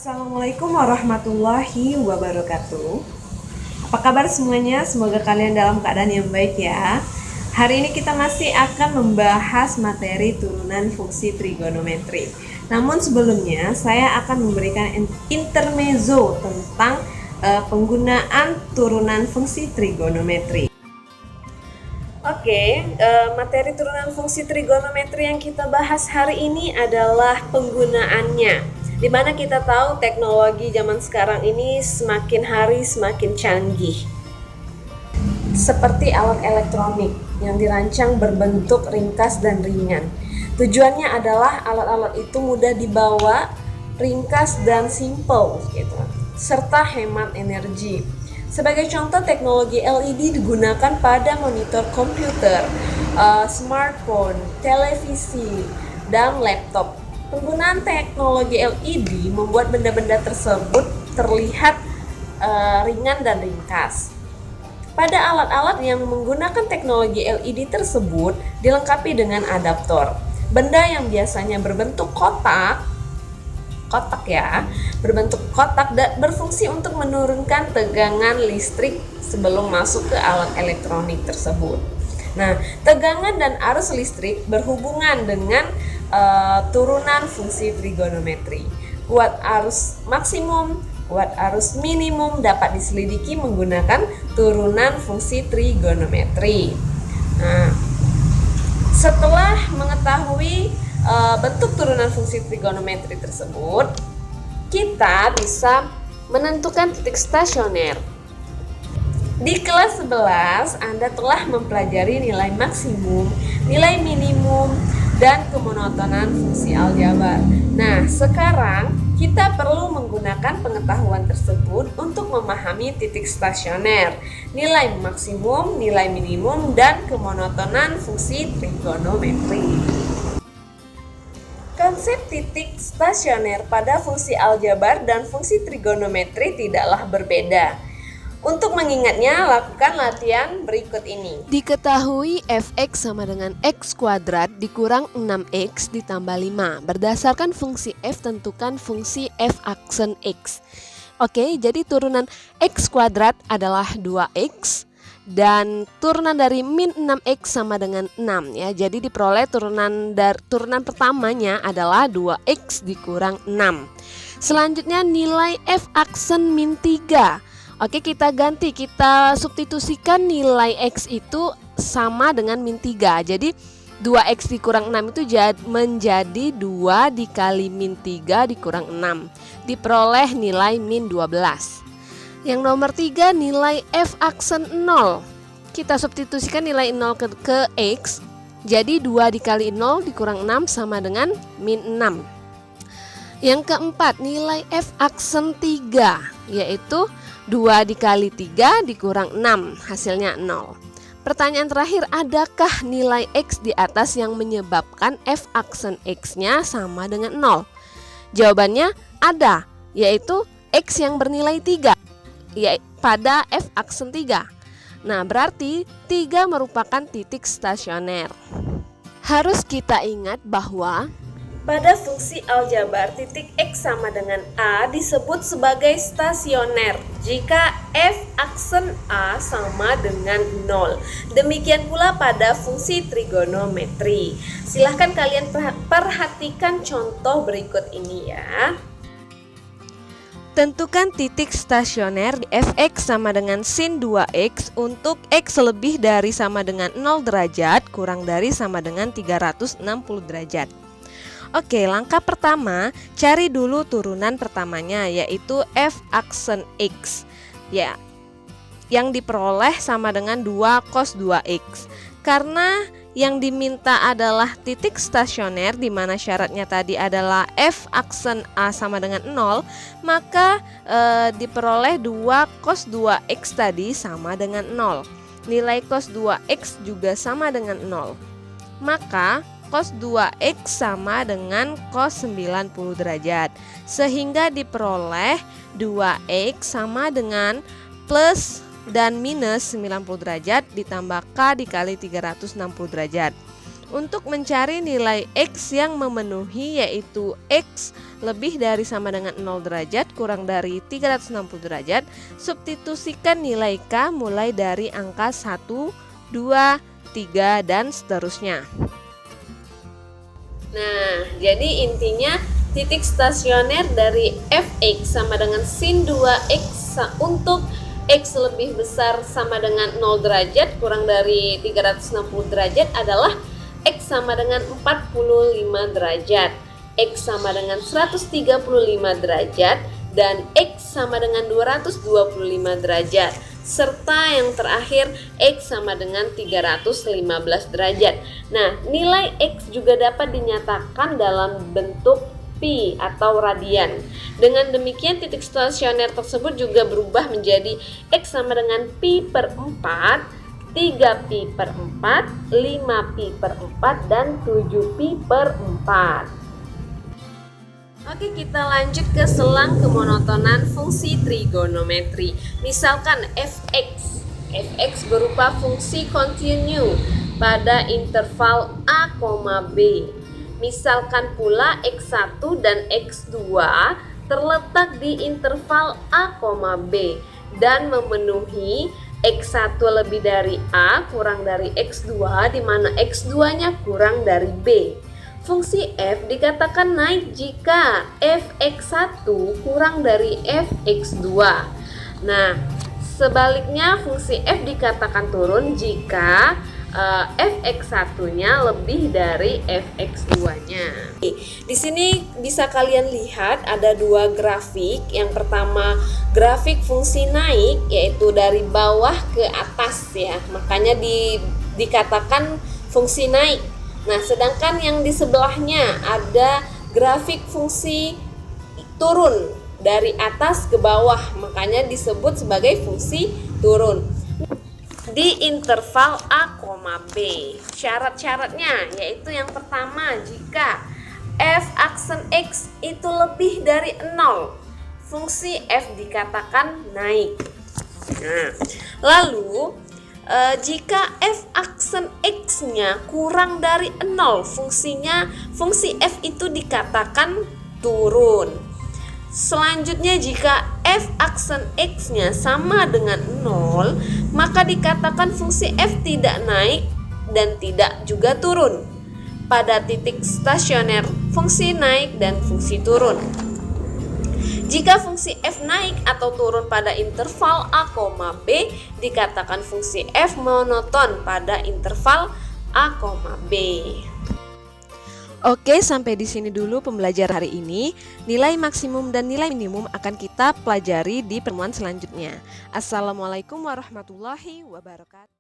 Assalamualaikum warahmatullahi wabarakatuh. Apa kabar semuanya? Semoga kalian dalam keadaan yang baik ya. Hari ini kita masih akan membahas materi turunan fungsi trigonometri. Namun sebelumnya saya akan memberikan intermezzo tentang penggunaan turunan fungsi trigonometri. Materi turunan fungsi trigonometri yang kita bahas hari ini adalah penggunaannya. Dimana kita tahu teknologi zaman sekarang ini semakin hari semakin canggih. Seperti alat elektronik yang dirancang berbentuk ringkas dan ringan. Tujuannya adalah alat-alat itu mudah dibawa, ringkas dan simple gitu, serta hemat energi. Sebagai contoh, teknologi LED digunakan pada monitor komputer, smartphone, televisi, dan laptop. Penggunaan teknologi LED membuat benda-benda tersebut terlihat ringan dan ringkas. Pada alat-alat yang menggunakan teknologi LED tersebut dilengkapi dengan adaptor. Benda yang biasanya berbentuk berbentuk kotak dan berfungsi untuk menurunkan tegangan listrik sebelum masuk ke alat elektronik tersebut. Nah, tegangan dan arus listrik berhubungan dengan turunan fungsi trigonometri. Kuat arus maksimum, kuat arus minimum dapat diselidiki menggunakan turunan fungsi trigonometri. Nah, setelah mengetahui bentuk turunan fungsi trigonometri tersebut, kita bisa menentukan titik stasioner. Di kelas 11, Anda telah mempelajari nilai maksimum, nilai minimum, dan kemonotonan fungsi aljabar. Nah, sekarang kita perlu menggunakan pengetahuan tersebut untuk memahami titik stasioner, nilai maksimum, nilai minimum, dan kemonotonan fungsi trigonometri. Konsep titik stasioner pada fungsi aljabar dan fungsi trigonometri tidaklah berbeda. Untuk mengingatnya, lakukan latihan berikut ini. Diketahui fx sama dengan x kuadrat dikurang 6x ditambah 5. Berdasarkan fungsi f, tentukan fungsi f aksen x. Oke, jadi turunan x kuadrat adalah 2x dan turunan dari min 6x sama dengan 6 ya. Jadi diperoleh turunan pertamanya adalah 2x dikurang 6. Selanjutnya nilai f aksen min 3. Oke, kita ganti, kita substitusikan nilai x itu sama dengan min 3. Jadi 2x dikurang 6 itu menjadi 2 dikali min 3 dikurang 6. Diperoleh nilai min 12. Yang nomor 3, nilai f aksen 0. Kita substitusikan nilai 0 ke x. Jadi 2 dikali 0 dikurang 6 sama dengan min 6. Yang keempat, nilai f aksen 3, yaitu 2 dikali 3 dikurang 6, hasilnya 0. Pertanyaan terakhir, adakah nilai x di atas yang menyebabkan f aksen x-nya sama dengan 0? Jawabannya ada, yaitu x yang bernilai 3 pada f aksen 3. Nah, berarti 3 merupakan titik stasioner. Harus kita ingat bahwa pada fungsi aljabar, titik x sama dengan a disebut sebagai stasioner jika f aksen a sama dengan 0. Demikian pula pada fungsi trigonometri. Silahkan kalian perhatikan contoh berikut ini ya. Tentukan titik stasioner fx sama dengan sin 2x untuk x lebih dari sama dengan 0 derajat kurang dari sama dengan 360 derajat. Oke, langkah pertama, cari dulu turunan pertamanya, yaitu f aksen x ya, yang diperoleh sama dengan 2 cos 2x. Karena yang diminta adalah titik stasioner, di mana syaratnya tadi adalah f aksen a sama dengan 0, maka diperoleh 2 cos 2x tadi sama dengan 0. Nilai cos 2x juga sama dengan 0. Maka cos 2x sama dengan cos 90 derajat, sehingga diperoleh 2x sama dengan plus dan minus 90 derajat ditambah K dikali 360 derajat. Untuk mencari nilai X yang memenuhi, yaitu X lebih dari sama dengan 0 derajat kurang dari 360 derajat, substitusikan nilai K mulai dari angka 1, 2, 3, dan seterusnya. Nah, jadi intinya titik stasioner dari fx sama dengan sin 2x untuk X lebih besar sama dengan 0 derajat kurang dari 360 derajat adalah X sama dengan 45 derajat, X sama dengan 135 derajat, dan X sama dengan 225 derajat, serta yang terakhir X sama dengan 315 derajat. Nah, nilai X juga dapat dinyatakan dalam bentuk pi atau radian. Dengan demikian titik stasioner tersebut juga berubah menjadi X sama dengan pi per 4, 3pi per 4, 5pi per 4, dan 7pi per 4. Oke, kita lanjut ke selang kemonotonan fungsi trigonometri. Misalkan fx berupa fungsi kontinu pada interval a, b. Misalkan pula x1 dan x2 terletak di interval a, b dan memenuhi X1 lebih dari A kurang dari X2, di mana X2-nya kurang dari B. Fungsi f dikatakan naik jika fx1 kurang dari fx2. Nah, sebaliknya fungsi f dikatakan turun jika fx1-nya lebih dari fx2-nya. Di sini bisa kalian lihat ada dua grafik. Yang pertama grafik fungsi naik, yaitu dari bawah ke atas ya. Makanya dikatakan fungsi naik. Nah, sedangkan yang di sebelahnya ada grafik fungsi turun dari atas ke bawah. Makanya disebut sebagai fungsi turun. Di interval A, B. Syarat-syaratnya yaitu yang pertama, jika f aksen X itu lebih dari 0, fungsi f dikatakan naik. Nah, lalu jika f aksen X-nya kurang dari 0, fungsi f itu dikatakan turun. Selanjutnya, jika f aksen X-nya sama dengan 0, maka dikatakan fungsi f tidak naik dan tidak juga turun pada titik stasioner fungsi naik dan fungsi turun. Jika fungsi f naik atau turun pada interval a, b, dikatakan fungsi f monoton pada interval a, b. Oke, sampai di sini dulu pembelajaran hari ini. Nilai maksimum dan nilai minimum akan kita pelajari di pertemuan selanjutnya. Assalamualaikum warahmatullahi wabarakatuh.